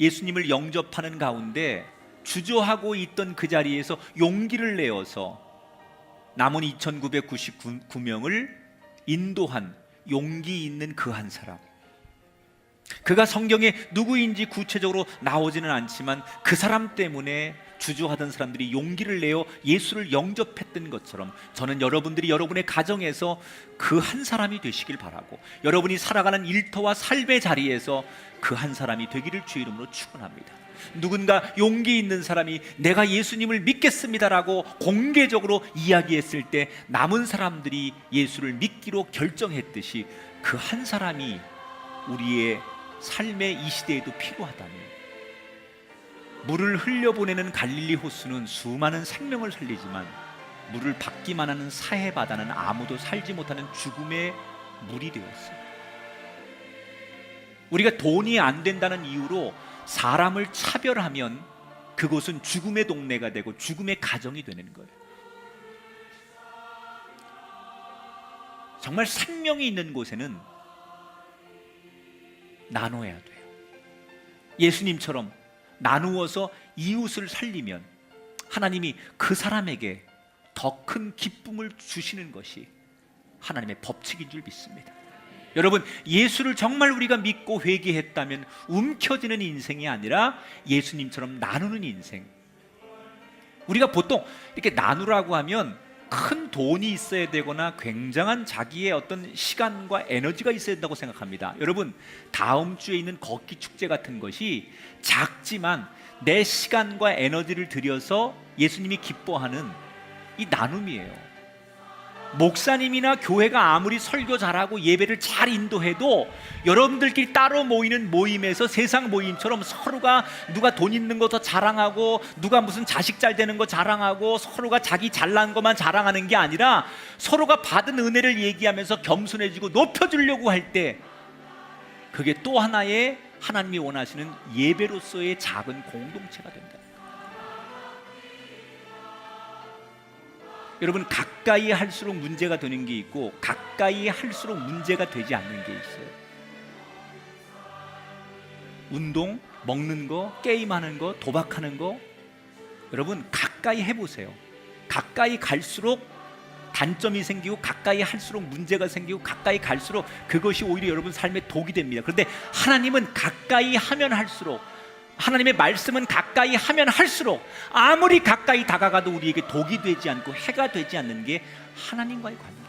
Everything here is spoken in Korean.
예수님을 영접하는 가운데 주저하고 있던 그 자리에서 용기를 내어서 남은 2999명을 인도한 용기 있는 그 한 사람, 그가 성경에 누구인지 구체적으로 나오지는 않지만 그 사람 때문에 주저하던 사람들이 용기를 내어 예수를 영접했던 것처럼 저는 여러분들이 여러분의 가정에서 그 한 사람이 되시길 바라고, 여러분이 살아가는 일터와 삶의 자리에서 그 한 사람이 되기를 주의 이름으로 축원합니다. 누군가 용기 있는 사람이 내가 예수님을 믿겠습니다라고 공개적으로 이야기했을 때 남은 사람들이 예수를 믿기로 결정했듯이 그 한 사람이 우리의 삶의 이 시대에도 필요하다면, 물을 흘려보내는 갈릴리 호수는 수많은 생명을 살리지만 물을 받기만 하는 사해 바다는 아무도 살지 못하는 죽음의 물이 되었어요. 우리가 돈이 안 된다는 이유로 사람을 차별하면 그곳은 죽음의 동네가 되고 죽음의 가정이 되는 거예요. 정말 생명이 있는 곳에는 나눠야 돼요. 예수님처럼 나누어서 이웃을 살리면 하나님이 그 사람에게 더 큰 기쁨을 주시는 것이 하나님의 법칙인 줄 믿습니다. 여러분, 예수를 정말 우리가 믿고 회개했다면 움켜쥐는 인생이 아니라 예수님처럼 나누는 인생. 우리가 보통 이렇게 나누라고 하면 큰 돈이 있어야 되거나 굉장한 자기의 어떤 시간과 에너지가 있어야 된다고 생각합니다. 여러분, 다음 주에 있는 걷기 축제 같은 것이 작지만 내 시간과 에너지를 들여서 예수님이 기뻐하는 이 나눔이에요. 목사님이나 교회가 아무리 설교 잘하고 예배를 잘 인도해도 여러분들끼리 따로 모이는 모임에서 세상 모임처럼 서로가 누가 돈 있는 거 더 자랑하고 누가 무슨 자식 잘 되는 거 자랑하고 서로가 자기 잘난 것만 자랑하는 게 아니라 서로가 받은 은혜를 얘기하면서 겸손해지고 높여주려고 할 때 그게 또 하나의 하나님이 원하시는 예배로서의 작은 공동체가 된다. 여러분, 가까이 할수록 문제가 되는 게 있고 가까이 할수록 문제가 되지 않는 게 있어요. 운동, 먹는 거, 게임하는 거, 도박하는 거, 여러분 가까이 해보세요. 가까이 갈수록 단점이 생기고 가까이 할수록 문제가 생기고 가까이 갈수록 그것이 오히려 여러분 삶의 독이 됩니다. 그런데 하나님은 가까이 하면 할수록, 하나님의 말씀은 가까이 하면 할수록 아무리 가까이 다가가도 우리에게 독이 되지 않고 해가 되지 않는 게 하나님과의 관계.